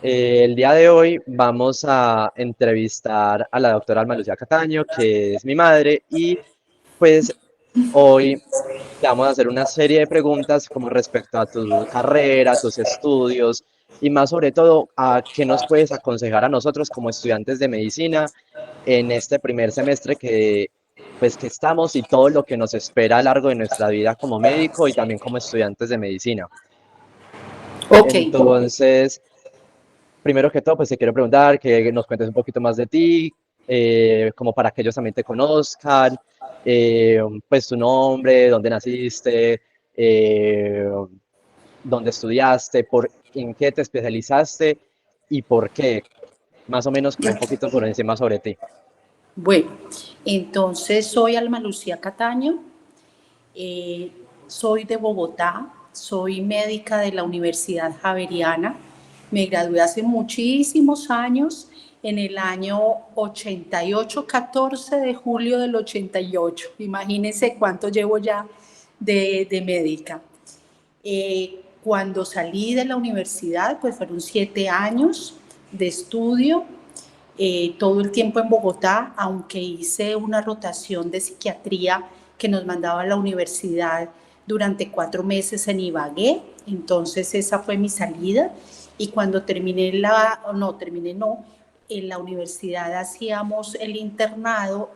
El día de hoy vamos a entrevistar a la doctora Alma Lucía Cataño, que es mi madre, y pues hoy te vamos a hacer una serie de preguntas como respecto a tu carrera, tus estudios y más sobre todo a qué nos puedes aconsejar a nosotros como estudiantes de medicina en este primer semestre que estamos y todo lo que nos espera a lo largo de nuestra vida como médico y también como estudiantes de medicina. Ok, Entonces, primero que todo, pues te quiero preguntar que nos cuentes un poquito más de ti, como para que ellos también te conozcan, pues tu nombre, dónde naciste, eh, dónde estudiaste, en qué te especializaste y por qué, más o menos como un poquito por encima sobre ti. bueno, entonces soy Alma Lucía Cataño, eh, soy de Bogotá, soy médica de la Universidad Javeriana, me gradué hace muchísimos años, en el año 88, 14 de julio del 88. Imagínense cuánto llevo ya de médica. Cuando salí de la universidad, pues fueron 7 años de estudio, todo el tiempo en Bogotá, aunque hice una rotación de psiquiatría que nos mandaba a la universidad durante 4 meses en Ibagué. Entonces esa fue mi salida, y cuando en la universidad hacíamos el internado,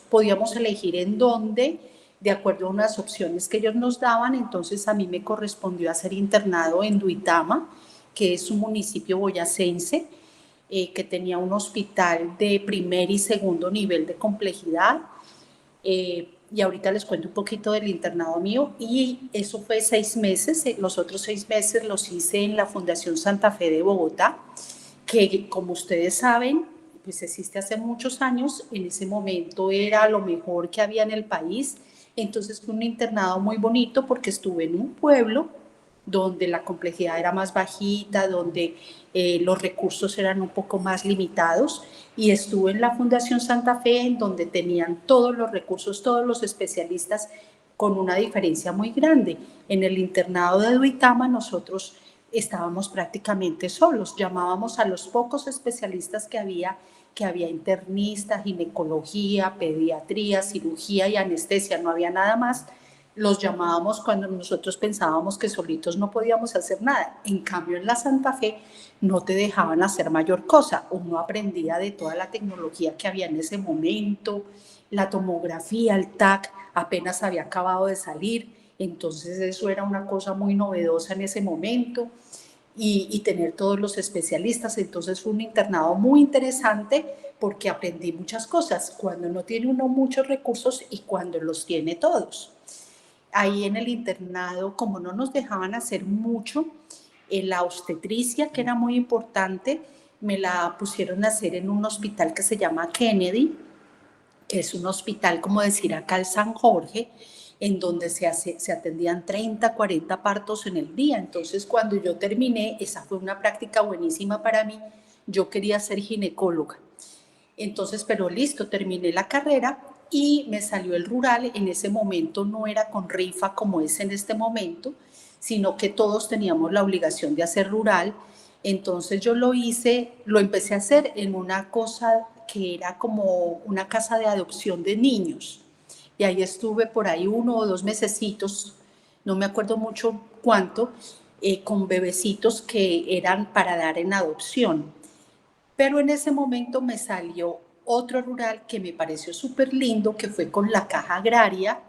podíamos elegir en dónde, de acuerdo a unas opciones que ellos nos daban. Entonces a mí me correspondió hacer internado en Duitama, que es un municipio boyacense, que tenía un hospital de primer y segundo nivel de complejidad. Y ahorita les cuento un poquito del internado mío. Y eso fue 6 meses. Los otros 6 meses los hice en la Fundación Santa Fe de Bogotá, que, como ustedes saben, pues existe hace muchos años. En ese momento era lo mejor que había en el país. Entonces fue un internado muy bonito porque estuve en un pueblo donde la complejidad era más bajita, donde los recursos eran un poco más limitados, y estuve en la Fundación Santa Fe, en donde tenían todos los recursos, todos los especialistas, con una diferencia muy grande. En el internado de Duitama nosotros estábamos prácticamente solos, llamábamos a los pocos especialistas que había internistas, ginecología, pediatría, cirugía y anestesia, no había nada más. Los llamábamos cuando nosotros pensábamos que solitos no podíamos hacer nada. En cambio, en la Santa Fe no te dejaban hacer mayor cosa. Uno aprendía de toda la tecnología que había en ese momento, la tomografía, el TAC, apenas había acabado de salir. Entonces eso era una cosa muy novedosa en ese momento, y tener todos los especialistas. Entonces fue un internado muy interesante porque aprendí muchas cosas, cuando no tiene uno muchos recursos y cuando los tiene todos. Ahí en el internado, como no nos dejaban hacer mucho, en la obstetricia, que era muy importante, me la pusieron a hacer en un hospital que se llama Kennedy, que es un hospital, como decir acá, el San Jorge, en donde se atendían 30, 40 partos en el día. Entonces, cuando yo terminé, esa fue una práctica buenísima para mí. Yo quería ser ginecóloga. Entonces, pero listo, terminé la carrera y me salió el rural. En ese momento no era con rifa como es en este momento, sino que todos teníamos la obligación de hacer rural. Entonces yo lo empecé a hacer en una cosa que era como una casa de adopción de niños. Y ahí estuve por ahí 1 o 2 mesecitos, no me acuerdo mucho cuánto, con bebecitos que eran para dar en adopción. Pero en ese momento me salió otro rural que me pareció súper lindo, que fue con la Caja Agraria,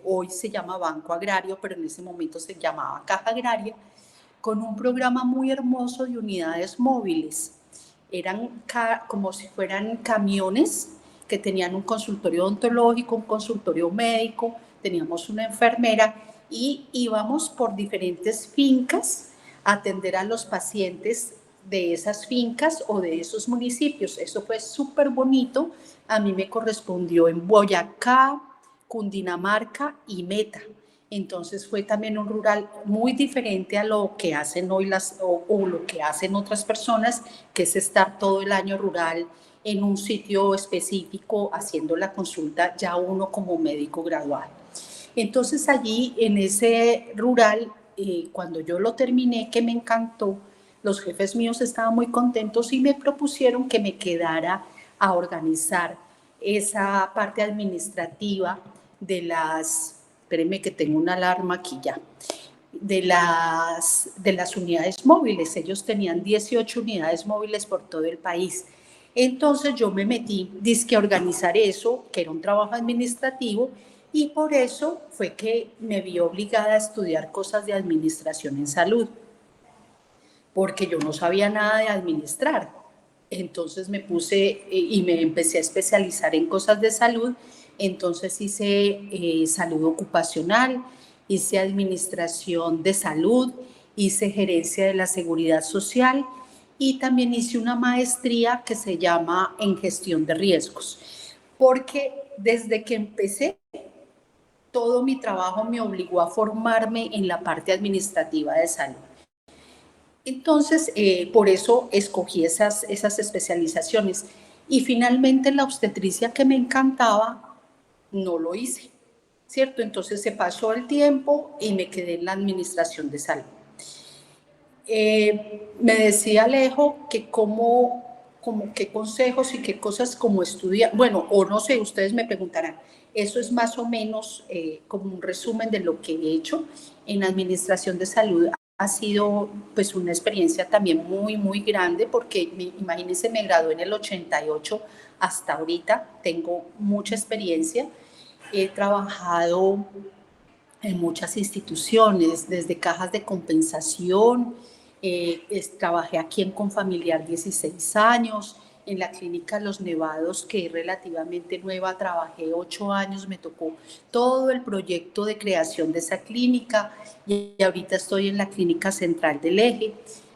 hoy se llama Banco Agrario, pero en ese momento se llamaba Caja Agraria, con un programa muy hermoso de unidades móviles. Eran como si fueran camiones que tenían un consultorio odontológico, un consultorio médico, teníamos una enfermera, y íbamos por diferentes fincas a atender a los pacientes de esas fincas o de esos municipios. Eso fue súper bonito. A mí me correspondió en Boyacá, Cundinamarca y Meta. Entonces fue también un rural muy diferente a lo que hacen hoy o lo que hacen otras personas, que es estar todo el año rural en un sitio específico haciendo la consulta ya uno como médico graduado. Entonces allí en ese rural, cuando yo lo terminé, que me encantó, los jefes míos estaban muy contentos y me propusieron que me quedara a organizar esa parte administrativa de las, espérenme que tengo una alarma aquí ya, de las unidades móviles. Ellos tenían 18 unidades móviles por todo el país. Entonces yo me metí, dizque a organizar eso, que era un trabajo administrativo, y por eso fue que me vi obligada a estudiar cosas de administración en salud, porque yo no sabía nada de administrar. Entonces me puse y me empecé a especializar en cosas de salud. Entonces hice salud ocupacional, hice administración de salud, hice gerencia de la seguridad social y también hice una maestría que se llama en gestión de riesgos. Porque desde que empecé, todo mi trabajo me obligó a formarme en la parte administrativa de salud. Entonces, por eso escogí esas especializaciones. Y finalmente la obstetricia que me encantaba, no lo hice, ¿cierto? Entonces se pasó el tiempo y me quedé en la administración de salud. Me decía Alejo que como qué consejos y qué cosas como estudiar, bueno, o no sé, ustedes me preguntarán. Eso es más o menos como un resumen de lo que he hecho en administración de salud. Ha sido pues una experiencia también muy, muy grande porque imagínense, me gradué en el 88 hasta ahorita, tengo mucha experiencia, he trabajado en muchas instituciones, desde cajas de compensación, trabajé aquí en Confamiliar 16 años, en la clínica Los Nevados, que es relativamente nueva, trabajé 8 años, me tocó todo el proyecto de creación de esa clínica y ahorita estoy en la clínica Central del Eje,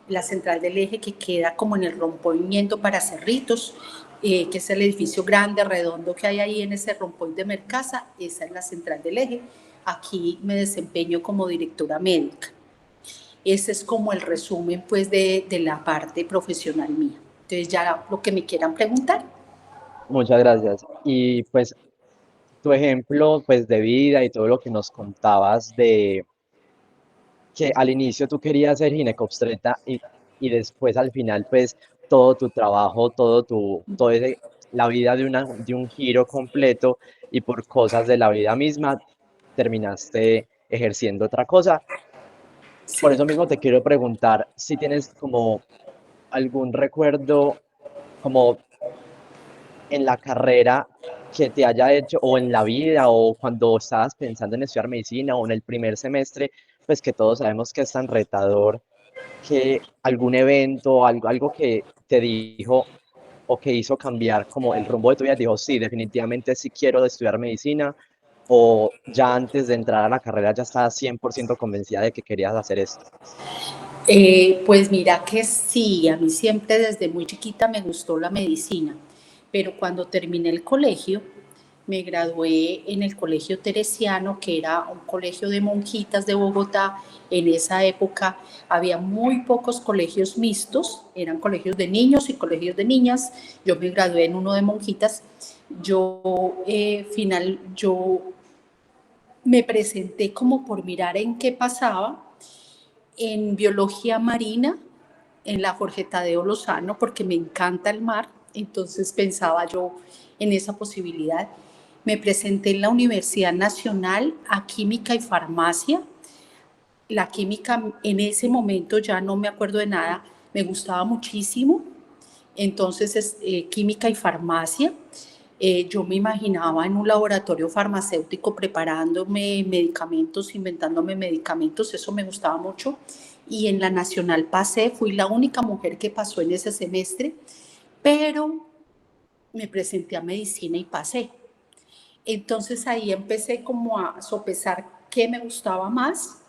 la Central del Eje que queda como en el rompimiento para Cerritos, que es el edificio grande, redondo que hay ahí en ese rompoint de Mercasa, esa es la Central del Eje. Aquí me desempeño como directora médica. Ese es como el resumen pues de la parte profesional mía. Entonces ya lo que me quieran preguntar. Muchas gracias. Y pues tu ejemplo pues de vida y todo lo que nos contabas de que al inicio tú querías ser ginecobstetra y después al final pues todo tu trabajo, la vida de un giro completo y por cosas de la vida misma terminaste ejerciendo otra cosa. Por Sí. eso mismo te quiero preguntar si tienes como algún recuerdo como en la carrera que te haya hecho, o en la vida, o cuando estabas pensando en estudiar medicina, o en el primer semestre, pues que todos sabemos que es tan retador, que algún evento, algo que te dijo o que hizo cambiar como el rumbo de tu vida, dijo, sí, definitivamente sí quiero estudiar medicina, o ya antes de entrar a la carrera ya estabas 100% convencida de que querías hacer esto. Pues mira que sí, a mí siempre desde muy chiquita me gustó la medicina, pero cuando terminé el colegio, me gradué en el Colegio Teresiano, que era un colegio de monjitas de Bogotá. En esa época había muy pocos colegios mixtos, eran colegios de niños y colegios de niñas. Yo me gradué en uno de monjitas. Yo me presenté como por mirar en qué pasaba en biología marina en la Jorge Tadeo Lozano porque me encanta el mar, entonces pensaba yo en esa posibilidad. Me presenté en la Universidad Nacional a Química y Farmacia. La química en ese momento ya no me acuerdo de nada, me gustaba muchísimo, entonces química y farmacia. Yo me imaginaba en un laboratorio farmacéutico preparándome medicamentos, inventándome medicamentos, eso me gustaba mucho. Y en la Nacional pasé, fui la única mujer que pasó en ese semestre, pero me presenté a medicina y pasé. Entonces ahí empecé como a sopesar qué me gustaba más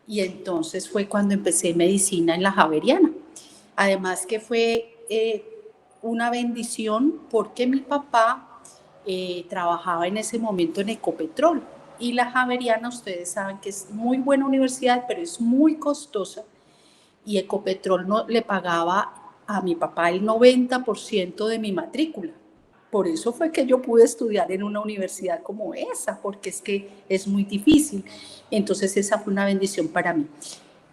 y entonces fue cuando empecé medicina en la Javeriana. Además que fue una bendición porque mi papá trabajaba en ese momento en Ecopetrol y la Javeriana, ustedes saben que es muy buena universidad, pero es muy costosa y Ecopetrol no, le pagaba a mi papá el 90% de mi matrícula. Por eso fue que yo pude estudiar en una universidad como esa, porque es que es muy difícil. Entonces esa fue una bendición para mí.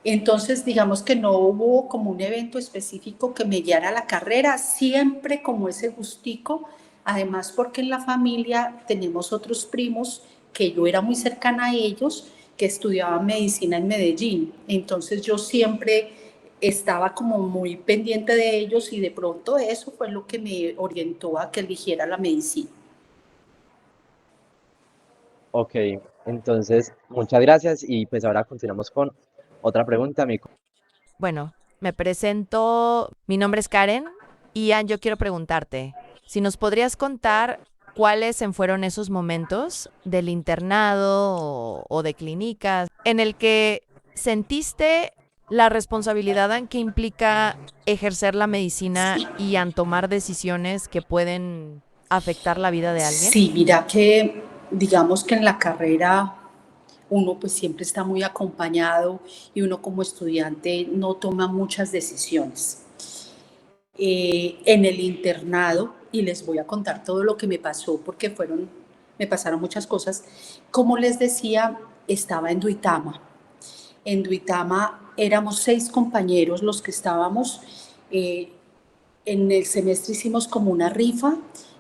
Entonces, digamos que no hubo como un evento específico que me guiara a la carrera, siempre como ese gustico, además porque en la familia tenemos otros primos que yo era muy cercana a ellos, que estudiaban medicina en Medellín. Entonces yo siempre estaba como muy pendiente de ellos y de pronto eso fue lo que me orientó a que eligiera la medicina. Ok, entonces muchas gracias y pues ahora continuamos con otra pregunta. Bueno, me presento, mi nombre es Karen y Ann, yo quiero preguntarte, si nos podrías contar cuáles fueron esos momentos del internado o de clínicas en el que sentiste la responsabilidad en que implica ejercer la medicina y en tomar decisiones que pueden afectar la vida de alguien. Sí, mira que digamos que en la carrera uno pues siempre está muy acompañado y uno como estudiante no toma muchas decisiones. En el internado, y les voy a contar todo lo que me pasó porque me pasaron muchas cosas, como les decía, estaba en Duitama. En Duitama éramos 6 compañeros los que estábamos. En el semestre hicimos como una rifa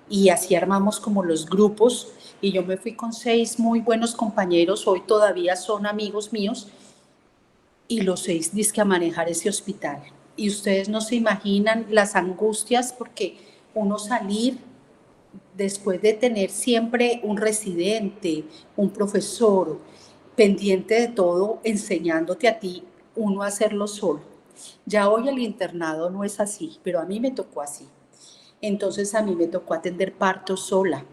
y así armamos como los grupos y yo me fui con 6 muy buenos compañeros, hoy todavía son amigos míos y los 6 dizque a manejar ese hospital. Y ustedes no se imaginan las angustias porque uno salir después de tener siempre un residente, un profesor pendiente de todo, enseñándote a ti, uno a hacerlo solo. Ya hoy el internado no es así, pero a mí me tocó así. Entonces a mí me tocó atender parto sola.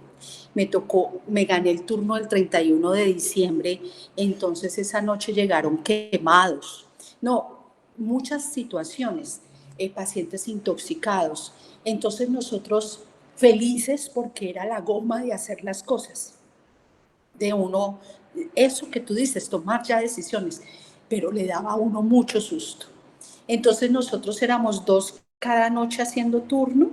Me gané el turno del 31 de diciembre, entonces esa noche llegaron quemados. No, muchas situaciones, pacientes intoxicados. Entonces nosotros felices porque era la goma de hacer las cosas, de uno, eso que tú dices, tomar ya decisiones, pero le daba a uno mucho susto. Entonces nosotros éramos 2 cada noche haciendo turno,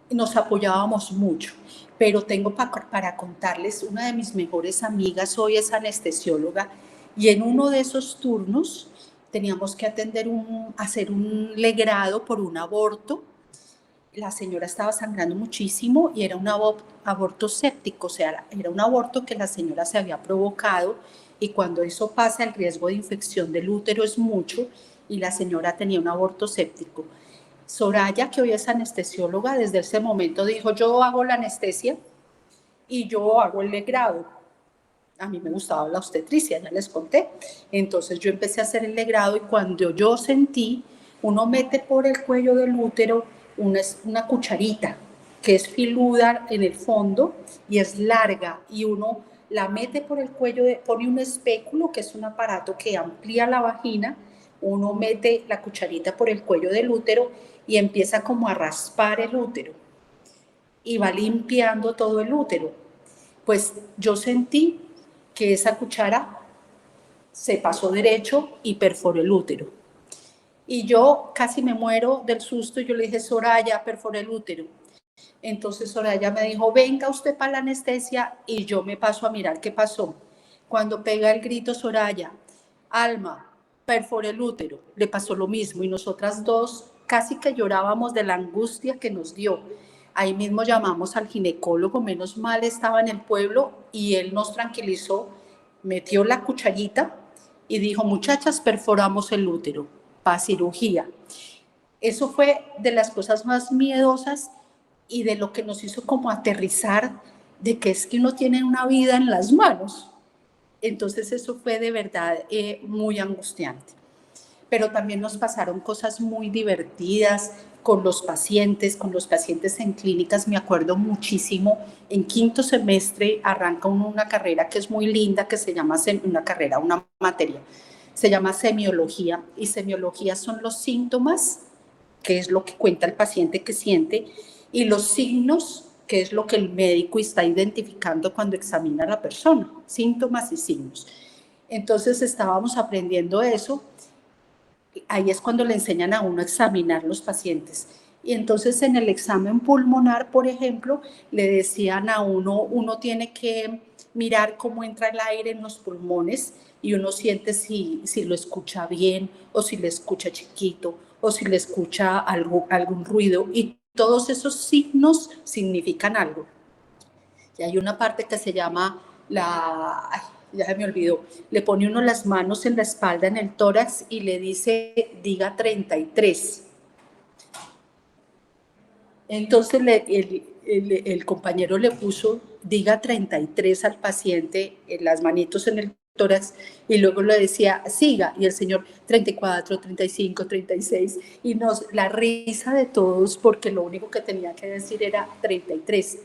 nos apoyábamos mucho, pero tengo para contarles, una de mis mejores amigas hoy es anestesióloga y en uno de esos turnos teníamos que hacer un legrado por un aborto. La señora estaba sangrando muchísimo y era un aborto séptico, o sea, era un aborto que la señora se había provocado y cuando eso pasa el riesgo de infección del útero es mucho y la señora tenía un aborto séptico. Soraya, que hoy es anestesióloga, desde ese momento dijo, yo hago la anestesia y yo hago el legrado. A mí me gustaba la obstetricia, ya les conté. Entonces yo empecé a hacer el legrado y cuando yo sentí, uno mete por el cuello del útero una cucharita que es filuda en el fondo y es larga y uno la mete por el cuello, pone un espéculo que es un aparato que amplía la vagina, uno mete la cucharita por el cuello del útero y empieza como a raspar el útero y va limpiando todo el útero. Pues yo sentí que esa cuchara se pasó derecho y perforó el útero. Y yo casi me muero del susto y yo le dije, Soraya, perforé el útero. Entonces Soraya me dijo, venga usted para la anestesia y yo me paso a mirar qué pasó. Cuando pega el grito Soraya, Alma, perforé el útero, le pasó lo mismo y nosotras dos casi que llorábamos de la angustia que nos dio. Ahí mismo llamamos al ginecólogo, menos mal estaba en el pueblo y él nos tranquilizó, metió la cucharita y dijo, muchachas, perforamos el útero para cirugía. Eso fue de las cosas más miedosas y de lo que nos hizo como aterrizar de que es que uno tiene una vida en las manos. Entonces eso fue de verdad muy angustiante. Pero también nos pasaron cosas muy divertidas con los pacientes en clínicas, me acuerdo muchísimo, en quinto semestre arranca uno una carrera que es muy linda, que se llama una materia, se llama semiología, y semiología son los síntomas, que es lo que cuenta el paciente que siente, y los signos, que es lo que el médico está identificando cuando examina a la persona, síntomas y signos. Entonces estábamos aprendiendo eso, ahí es cuando le enseñan a uno a examinar los pacientes. Y entonces en el examen pulmonar, por ejemplo, le decían a uno tiene que mirar cómo entra el aire en los pulmones y uno siente si lo escucha bien o si le escucha chiquito o si le escucha algún ruido, y todos esos signos significan algo. Y hay una parte que se llama ay, ya se me olvidó, le pone uno las manos en la espalda, en el tórax, y le dice, diga 33. Entonces el compañero le puso, diga 33 al paciente, en las manitos en el tórax, y luego le decía, siga, y el señor 34, 35, 36, y la risa de todos, porque lo único que tenía que decir era 33.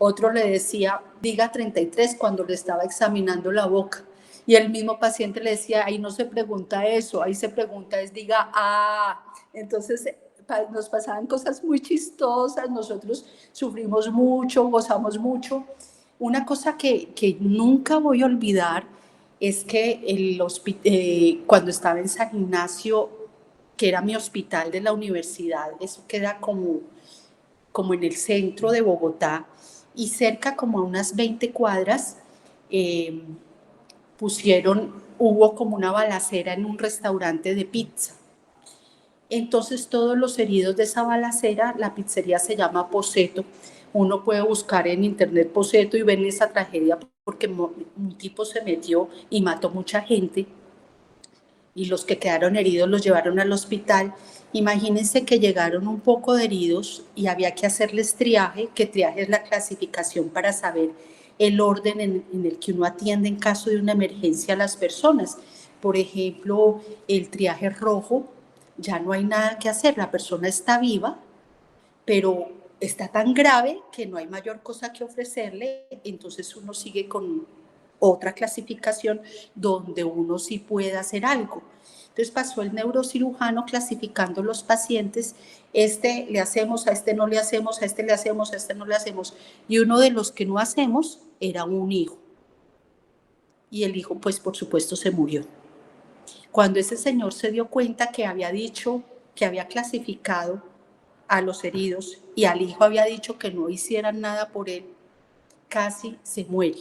Otro le decía, diga 33 cuando le estaba examinando la boca. Y el mismo paciente le decía, ahí no se pregunta eso, ahí se pregunta es, diga, ah. Entonces nos pasaban cosas muy chistosas, nosotros sufrimos mucho, gozamos mucho. Una cosa que nunca voy a olvidar es que cuando estaba en San Ignacio, que era mi hospital de la universidad, eso queda como en el centro de Bogotá, y cerca como a unas 20 cuadras, hubo como una balacera en un restaurante de pizza. Entonces todos los heridos de esa balacera, la pizzería se llama Poseto. Uno puede buscar en internet Poseto y ver esa tragedia porque un tipo se metió y mató mucha gente, y los que quedaron heridos los llevaron al hospital. Imagínense que llegaron un poco de heridos y había que hacerles triaje, que triaje es la clasificación para saber el orden en el que uno atiende en caso de una emergencia a las personas. Por ejemplo, el triaje rojo, ya no hay nada que hacer, la persona está viva, pero está tan grave que no hay mayor cosa que ofrecerle, entonces uno sigue con otra clasificación donde uno sí puede hacer algo. Entonces pasó el neurocirujano clasificando los pacientes, este le hacemos, a este no le hacemos, a este le hacemos, a este no le hacemos, y uno de los que no hacemos era un hijo. Y el hijo, pues por supuesto, se murió. Cuando ese señor se dio cuenta que había dicho, que había clasificado a los heridos y al hijo había dicho que no hicieran nada por él, casi se muere.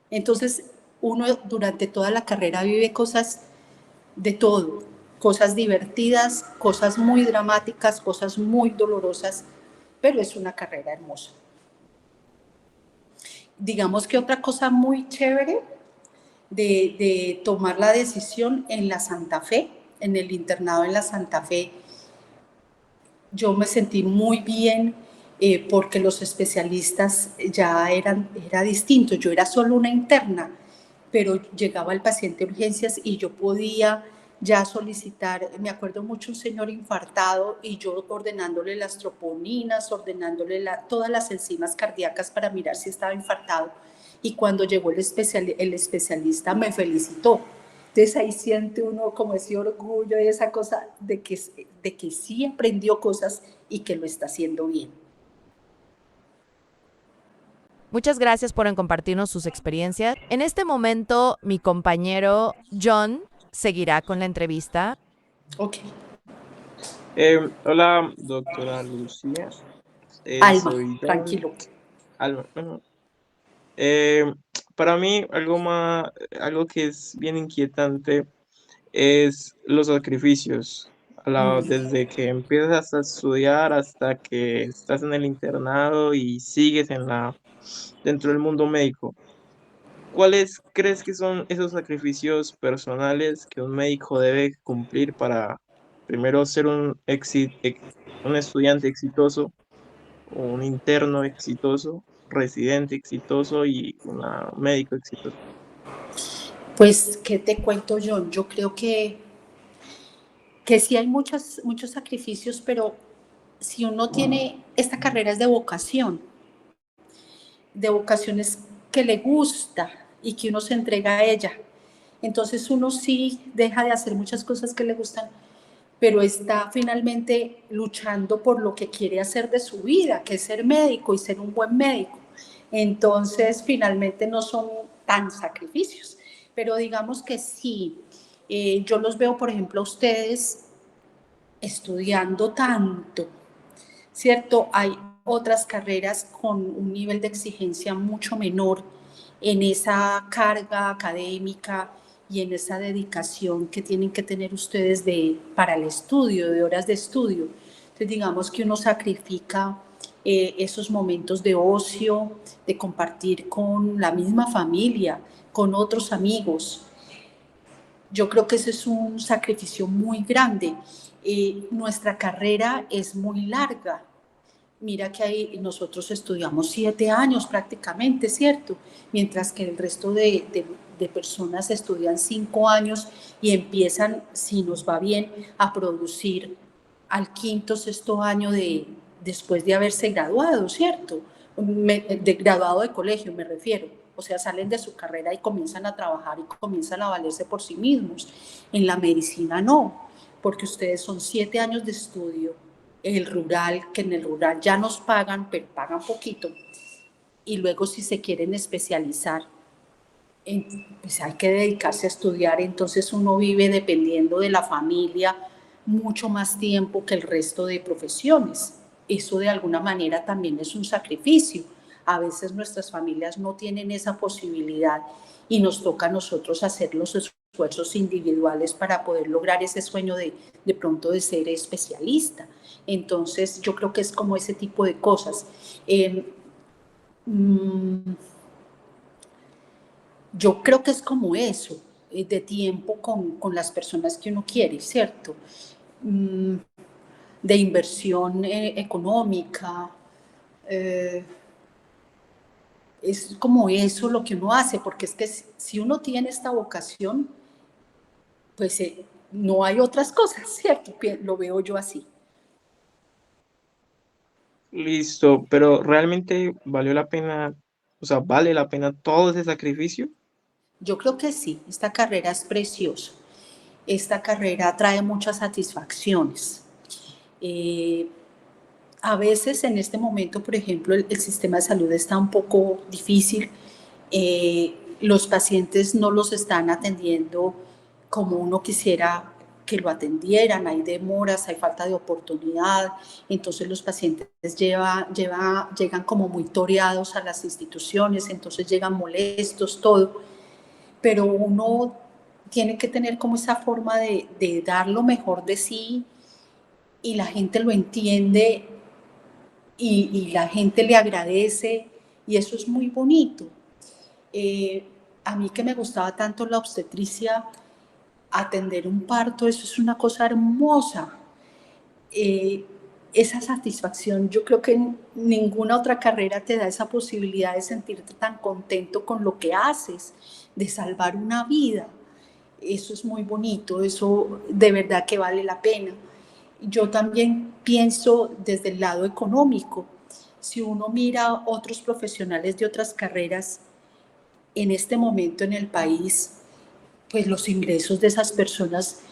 Entonces, uno durante toda la carrera vive cosas de todo, cosas divertidas, cosas muy dramáticas, cosas muy dolorosas, pero es una carrera hermosa. Digamos que otra cosa muy chévere de tomar la decisión en la Santa Fe, en el internado en la Santa Fe, yo me sentí muy bien porque los especialistas era distinto. Yo era solo una interna, pero llegaba el paciente de urgencias y yo podía ya solicitar, me acuerdo mucho un señor infartado y yo ordenándole las troponinas, ordenándole todas las enzimas cardíacas para mirar si estaba infartado, y cuando llegó el especialista me felicitó. Entonces ahí siente uno como ese orgullo y esa cosa de que sí aprendió cosas y que lo está haciendo bien. Muchas gracias por compartirnos sus experiencias. En este momento, mi compañero John seguirá con la entrevista. Ok. Hola, doctora Lucía. Alma, Soy John. tranquilo. Alma. Para mí, algo que es bien inquietante es los sacrificios. Desde que empiezas a estudiar hasta que estás en el internado y sigues dentro del mundo médico. ¿Cuáles crees que son esos sacrificios personales que un médico debe cumplir para primero ser un estudiante exitoso, un interno exitoso, residente exitoso y un médico exitoso? Pues, ¿qué te cuento, John? Yo creo que sí hay muchos sacrificios, pero si uno tiene, esta carrera es de vocaciones que le gusta y que uno se entrega a ella. Entonces uno sí deja de hacer muchas cosas que le gustan, pero está finalmente luchando por lo que quiere hacer de su vida, que es ser médico y ser un buen médico. Entonces finalmente no son tan sacrificios, pero digamos que sí. Yo los veo, por ejemplo, a ustedes estudiando tanto, ¿cierto? Hay otras carreras con un nivel de exigencia mucho menor en esa carga académica y en esa dedicación que tienen que tener ustedes para el estudio, de horas de estudio. Entonces, digamos que uno sacrifica esos momentos de ocio, de compartir con la misma familia, con otros amigos. Yo creo que ese es un sacrificio muy grande. Nuestra carrera es muy larga. Mira que ahí nosotros estudiamos 7 años prácticamente, ¿cierto? Mientras que el resto de personas estudian 5 años y empiezan, si nos va bien, a producir al quinto, sexto año después de haberse graduado, ¿cierto? De graduado de colegio me refiero. O sea, salen de su carrera y comienzan a trabajar y comienzan a valerse por sí mismos. En la medicina no, porque ustedes son 7 años de estudio, el rural, que en el rural ya nos pagan, pero pagan poquito, y luego si se quieren especializar, pues hay que dedicarse a estudiar, entonces uno vive dependiendo de la familia mucho más tiempo que el resto de profesiones. Eso de alguna manera también es un sacrificio. A veces nuestras familias no tienen esa posibilidad y nos toca a nosotros hacer los esfuerzos individuales para poder lograr ese sueño de pronto de ser especialista. Entonces yo creo que es como ese tipo de cosas. Yo creo que es como eso, de tiempo con las personas que uno quiere, ¿cierto? De inversión económica. Es como eso lo que uno hace, porque es que si uno tiene esta vocación, pues no hay otras cosas, ¿cierto? Lo veo yo así. Listo, pero ¿realmente valió la pena, o sea, vale la pena todo ese sacrificio? Yo creo que sí, esta carrera es preciosa. Esta carrera trae muchas satisfacciones. A veces en este momento, por ejemplo, el sistema de salud está un poco difícil. Los pacientes no los están atendiendo como uno quisiera que lo atendieran, hay demoras, hay falta de oportunidad, entonces los pacientes llegan como muy toreados a las instituciones, entonces llegan molestos, todo, pero uno tiene que tener como esa forma de dar lo mejor de sí y la gente lo entiende y la gente le agradece y eso es muy bonito. A mí que me gustaba tanto la obstetricia, atender un parto, eso es una cosa hermosa. Esa satisfacción, yo creo que ninguna otra carrera te da esa posibilidad de sentirte tan contento con lo que haces, de salvar una vida. Eso es muy bonito, eso de verdad que vale la pena. Yo también pienso desde el lado económico. Si uno mira a otros profesionales de otras carreras en este momento en el país, pues los ingresos de esas personas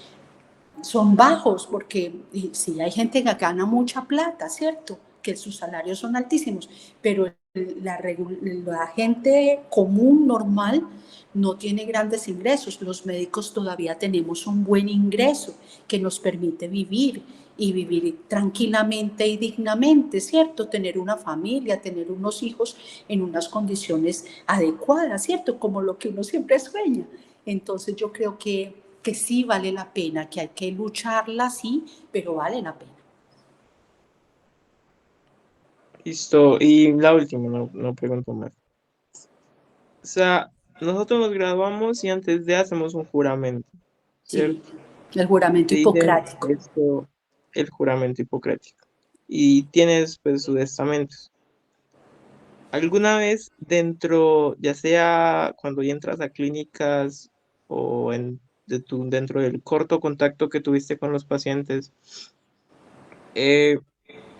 son bajos, porque sí hay gente que gana mucha plata, ¿cierto? Que sus salarios son altísimos, pero la gente común, normal, no tiene grandes ingresos. Los médicos todavía tenemos un buen ingreso que nos permite vivir y vivir tranquilamente y dignamente, ¿cierto? Tener una familia, tener unos hijos en unas condiciones adecuadas, ¿cierto? Como lo que uno siempre sueña. Entonces yo creo que sí vale la pena, que hay que lucharla, sí, pero vale la pena. Listo, y la última, no pregunto más. O sea, nosotros nos graduamos y antes de hacemos un juramento, Sí, ¿cierto? el juramento Te dicen hipocrático. esto, el juramento hipocrático. Y tienes pues sus estamentos. ¿Alguna vez dentro, ya sea cuando ya entras a clínicas o dentro del corto contacto que tuviste con los pacientes, eh,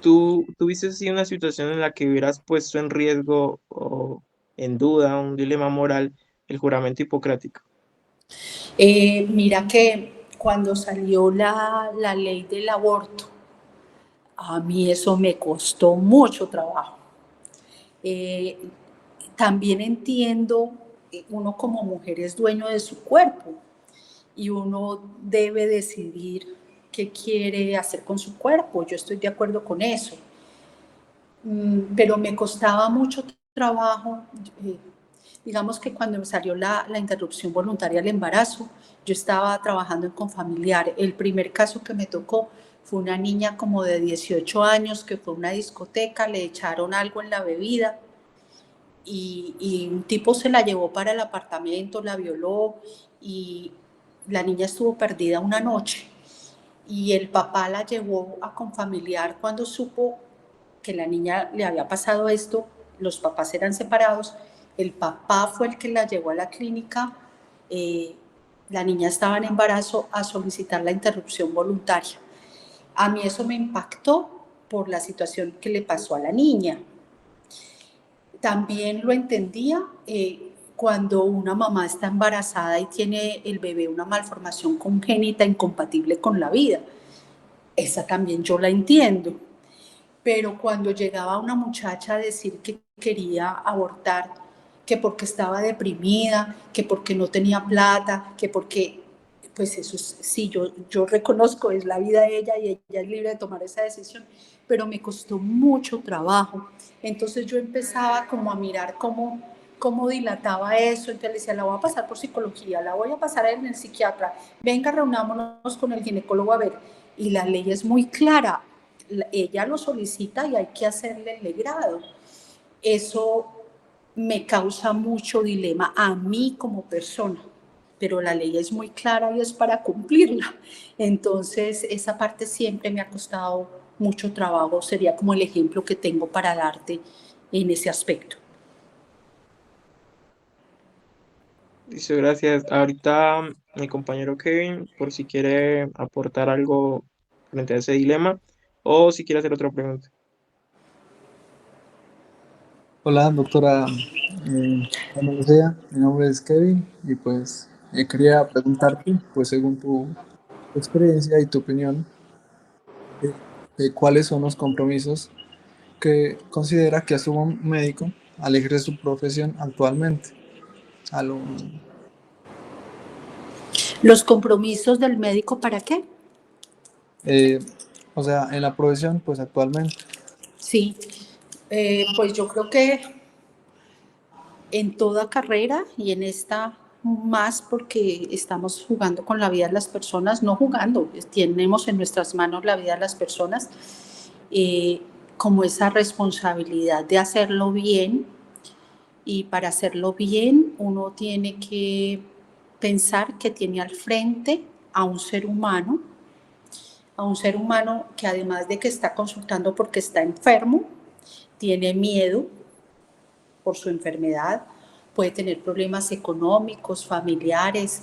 tú tuviste así una situación en la que hubieras puesto en riesgo o en duda, un dilema moral, el juramento hipocrático? Mira que cuando salió la ley del aborto, a mí eso me costó mucho trabajo. Eh, También entiendo, uno como mujer es dueño de su cuerpo y uno debe decidir qué quiere hacer con su cuerpo. Yo estoy de acuerdo con eso. Pero me costaba mucho trabajo. Digamos que cuando me salió la interrupción voluntaria del embarazo, yo estaba trabajando en Confamiliar. El primer caso que me tocó fue una niña como de 18 años que fue a una discoteca, le echaron algo en la bebida y un tipo se la llevó para el apartamento, la violó y la niña estuvo perdida una noche. Y el papá la llevó a Confamiliar cuando supo que la niña le había pasado esto. Los papás eran separados, el papá fue el que la llevó a la clínica, la niña estaba en embarazo, a solicitar la interrupción voluntaria. A mí eso me impactó por la situación que le pasó a la niña. También lo entendía cuando una mamá está embarazada y tiene el bebé una malformación congénita incompatible con la vida. Esa también yo la entiendo. Pero cuando llegaba una muchacha a decir que quería abortar, que porque estaba deprimida, que porque no tenía plata, que porque, pues eso sí, yo reconozco, es la vida de ella y ella es libre de tomar esa decisión, pero me costó mucho trabajo. Entonces yo empezaba como a mirar cómo dilataba eso, entonces le decía, la voy a pasar por psicología, la voy a pasar en el psiquiatra, venga, reunámonos con el ginecólogo a ver, y la ley es muy clara, ella lo solicita y hay que hacerle el legrado. Eso me causa mucho dilema a mí como persona, pero la ley es muy clara y es para cumplirla. Entonces, esa parte siempre me ha costado mucho trabajo, sería como el ejemplo que tengo para darte en ese aspecto. Listo, gracias. Ahorita mi compañero Kevin, por si quiere aportar algo frente a ese dilema o si quiere hacer otra pregunta. Hola, doctora Ana Lucía, mi nombre es Kevin y pues quería preguntarte, pues según tu experiencia y tu opinión, ¿cuáles son los compromisos que considera que asume un médico al ejercer su profesión actualmente? A lo- ¿Los compromisos del médico para qué? eh, o sea, en la profesión, pues actualmente. Sí, pues yo creo que en toda carrera y en esta más porque estamos jugando con la vida de las personas, no jugando, tenemos en nuestras manos la vida de las personas, como esa responsabilidad de hacerlo bien y para hacerlo bien uno tiene que pensar que tiene al frente a un ser humano que además de que está consultando porque está enfermo, tiene miedo por su enfermedad, puede tener problemas económicos, familiares,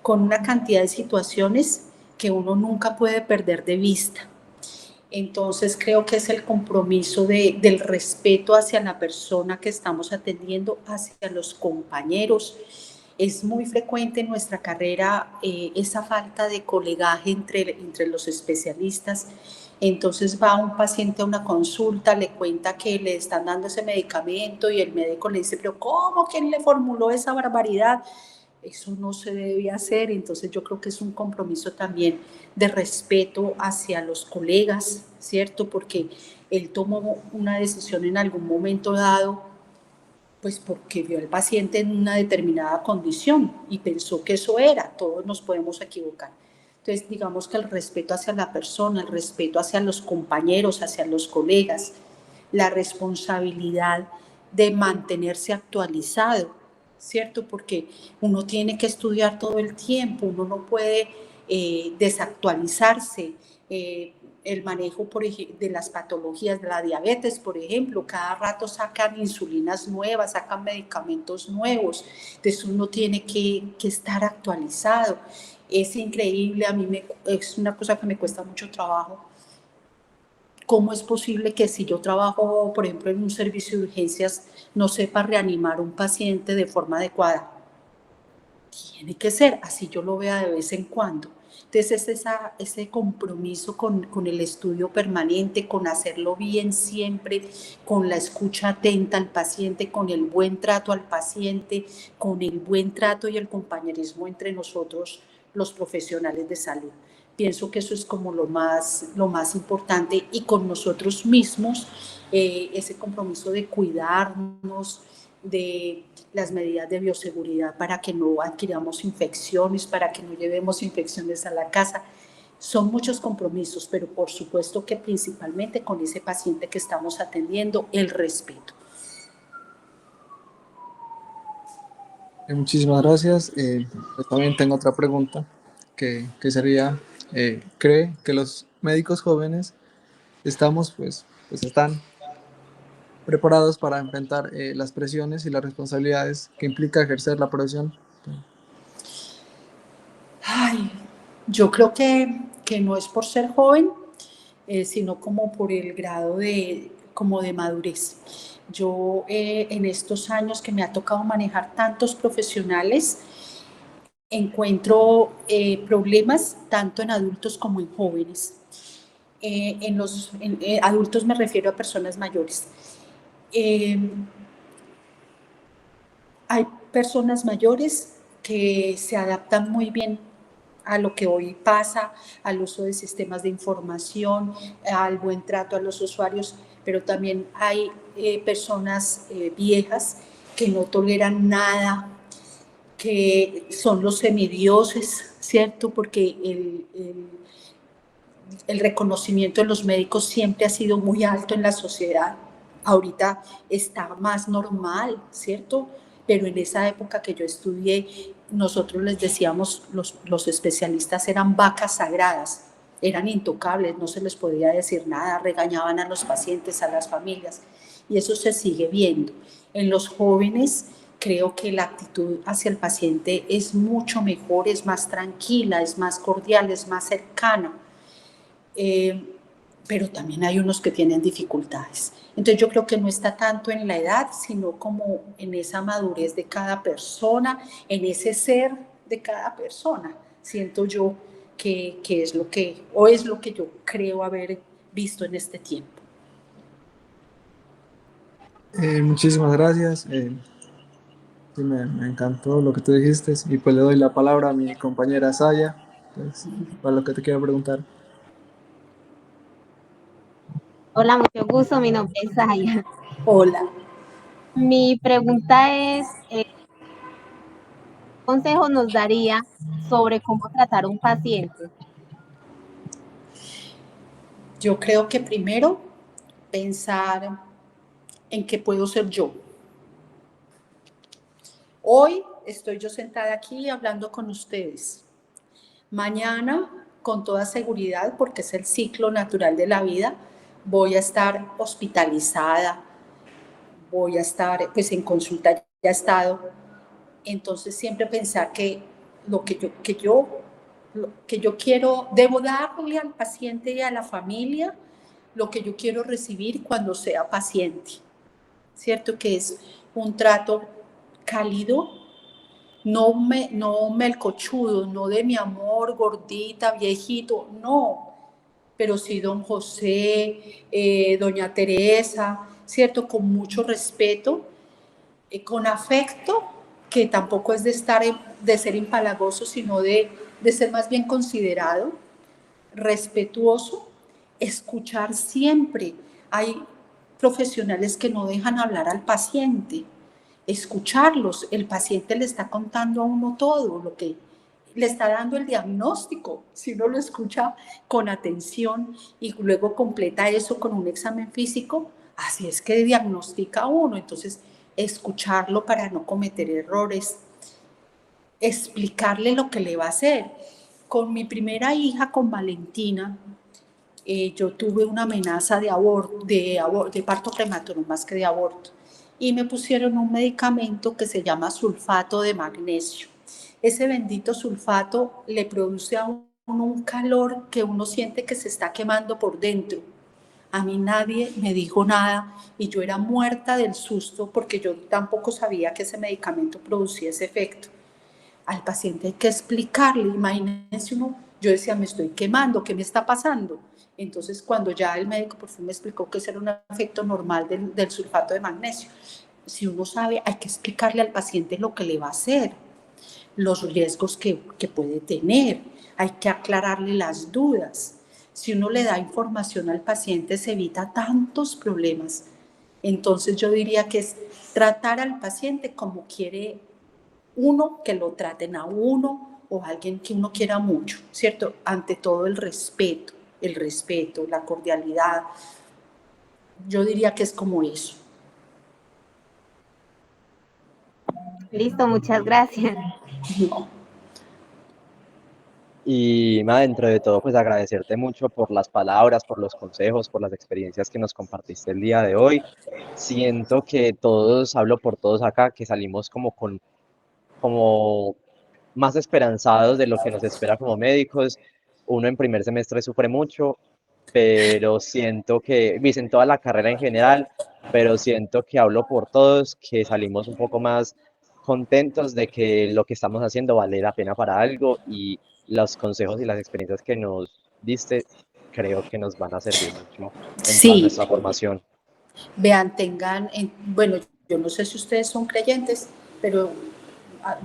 con una cantidad de situaciones que uno nunca puede perder de vista. Entonces creo que es el compromiso del respeto hacia la persona que estamos atendiendo, hacia los compañeros. Es muy frecuente en nuestra carrera esa falta de colegaje entre los especialistas. Entonces va un paciente a una consulta, le cuenta que le están dando ese medicamento y el médico le dice, pero ¿cómo? ¿Quién le formuló esa barbaridad? Eso no se debe hacer. Entonces yo creo que es un compromiso también de respeto hacia los colegas, ¿cierto? Porque él tomó una decisión en algún momento dado, pues porque vio al paciente en una determinada condición y pensó que eso era, todos nos podemos equivocar. Entonces, digamos que el respeto hacia la persona, el respeto hacia los compañeros, hacia los colegas, la responsabilidad de mantenerse actualizado, ¿cierto? Porque uno tiene que estudiar todo el tiempo, uno no puede desactualizarse. El manejo de las patologías de la diabetes, por ejemplo, cada rato sacan insulinas nuevas, sacan medicamentos nuevos, entonces uno tiene que estar actualizado. Es increíble, a mí es una cosa que me cuesta mucho trabajo. ¿Cómo es posible que si yo trabajo, por ejemplo, en un servicio de urgencias, no sepa reanimar un paciente de forma adecuada? Tiene que ser, así yo lo vea de vez en cuando. Entonces es ese compromiso con el estudio permanente, con hacerlo bien siempre, con la escucha atenta al paciente, con el buen trato al paciente, con el buen trato y el compañerismo entre nosotros, los profesionales de salud. Pienso que eso es como lo más importante y con nosotros mismos, ese compromiso de cuidarnos, de las medidas de bioseguridad para que no adquiramos infecciones, para que no llevemos infecciones a la casa. Son muchos compromisos, pero por supuesto que principalmente con ese paciente que estamos atendiendo, el respeto. Muchísimas gracias. Pues también tengo otra pregunta que sería, ¿cree que los médicos jóvenes están preparados para enfrentar las presiones y las responsabilidades que implica ejercer la profesión? Ay, yo creo que no es por ser joven, sino como por el grado como de madurez. Yo en estos años que me ha tocado manejar tantos profesionales, encuentro problemas tanto en adultos como en jóvenes. En adultos me refiero a personas mayores. Hay personas mayores que se adaptan muy bien a lo que hoy pasa, al uso de sistemas de información, al buen trato a los usuarios, pero también hay personas viejas que no toleran nada, que son los semidioses, ¿cierto? Porque el reconocimiento de los médicos siempre ha sido muy alto en la sociedad. Ahorita está más normal, ¿cierto? Pero en esa época que yo estudié, nosotros les decíamos, los especialistas eran vacas sagradas, eran intocables, no se les podía decir nada, regañaban a los pacientes, a las familias, y eso se sigue viendo. En los jóvenes creo que la actitud hacia el paciente es mucho mejor, es más tranquila, es más cordial, es más cercana. Pero también hay unos que tienen dificultades. Entonces yo creo que no está tanto en la edad, sino como en esa madurez de cada persona, en ese ser de cada persona. Siento yo que es lo que, o es lo que yo creo haber visto en este tiempo. Muchísimas gracias. Sí, me encantó lo que tú dijiste y pues le doy la palabra a mi compañera Saya, pues, para lo que te quiero preguntar. Hola, mucho gusto, mi nombre es Saya. Hola. Mi pregunta es, ¿qué consejo nos daría sobre cómo tratar a un paciente? Yo creo que primero pensar en qué puedo ser yo. Hoy estoy yo sentada aquí hablando con ustedes. Mañana, con toda seguridad, porque es el ciclo natural de la vida, voy a estar hospitalizada, voy a estar pues en consulta, ya he estado. Entonces siempre pensar que lo que yo quiero, debo darle al paciente y a la familia lo que yo quiero recibir cuando sea paciente, ¿cierto? Que es un trato cálido, no melcochudo, no de mi amor, gordita, viejito, no, pero sí don José, doña Teresa, ¿cierto? Con mucho respeto, con afecto, que tampoco es de ser empalagoso, sino de ser más bien considerado, respetuoso, escuchar siempre. Hay profesionales que no dejan hablar al paciente, escucharlos. El paciente le está contando a uno todo, lo que le está dando el diagnóstico, si uno lo escucha con atención y luego completa eso con un examen físico, así es que diagnostica uno. Entonces, escucharlo para no cometer errores, explicarle lo que le va a hacer. Con mi primera hija, con Valentina, yo tuve una amenaza de parto prematuro, más que de aborto, y me pusieron un medicamento que se llama sulfato de magnesio. Ese bendito sulfato le produce a uno un calor que uno siente que se está quemando por dentro. A mí nadie me dijo nada y yo era muerta del susto porque yo tampoco sabía que ese medicamento producía ese efecto. Al paciente hay que explicarle, imagínense uno, yo decía, me estoy quemando, ¿qué me está pasando? Entonces, cuando ya el médico por fin me explicó que ese era un efecto normal del sulfato de magnesio, si uno sabe, hay que explicarle al paciente lo que le va a hacer, los riesgos que puede tener, hay que aclararle las dudas. Si uno le da información al paciente, se evita tantos problemas. Entonces yo diría que es tratar al paciente como quiere uno, que lo traten a uno o a alguien que uno quiera mucho, ¿cierto? Ante todo el respeto, la cordialidad. Yo diría que es como eso. Listo, muchas gracias. No. Y dentro de todo, pues agradecerte mucho por las palabras, por los consejos, por las experiencias que nos compartiste el día de hoy. Siento que todos, hablo por todos acá, que salimos como más esperanzados de lo que nos espera como médicos. Uno en primer semestre sufre mucho, pero siento que, en toda la carrera en general, pero siento que hablo por todos, que salimos un poco más contentos de que lo que estamos haciendo vale la pena para algo y los consejos y las experiencias que nos diste creo que nos van a servir mucho en toda Sí, nuestra formación. vean, bueno, yo no sé si ustedes son creyentes, pero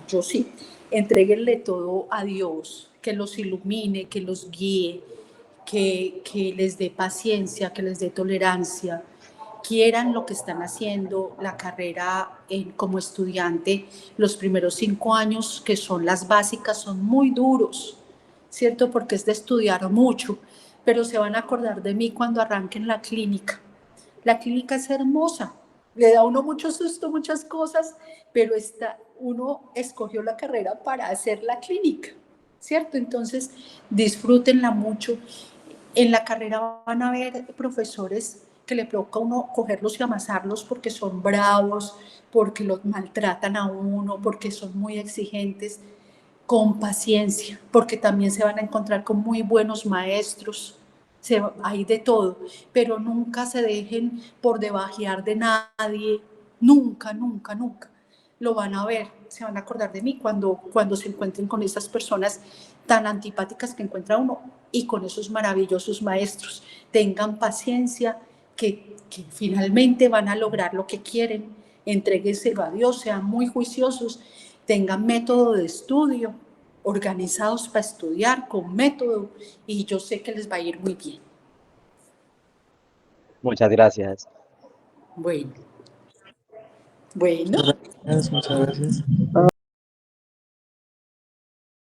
yo sí, entréguenle todo a Dios, que los ilumine, que los guíe, que les dé paciencia, que les dé tolerancia, quieran lo que están haciendo, la carrera como estudiante, los primeros 5 años, que son las básicas, son muy duros, ¿cierto? Porque es de estudiar mucho, pero se van a acordar de mí cuando arranquen la clínica. La clínica es hermosa, le da a uno mucho susto, muchas cosas, pero uno escogió la carrera para hacer la clínica, ¿cierto? Entonces, disfrútenla mucho. En la carrera van a ver profesores que le provoca a uno cogerlos y amasarlos porque son bravos, porque los maltratan a uno, porque son muy exigentes, con paciencia, porque también se van a encontrar con muy buenos maestros, hay de todo, pero nunca se dejen por debajear de nadie, nunca, nunca, nunca. Lo van a ver, se van a acordar de mí cuando se encuentren con esas personas tan antipáticas que encuentra uno y con esos maravillosos maestros. Tengan paciencia, que finalmente van a lograr lo que quieren. Entréguenselo a Dios, sean muy juiciosos, tengan método de estudio, organizados para estudiar con método, y yo sé que les va a ir muy bien. Muchas gracias. Bueno, bueno. Muchas gracias, muchas gracias.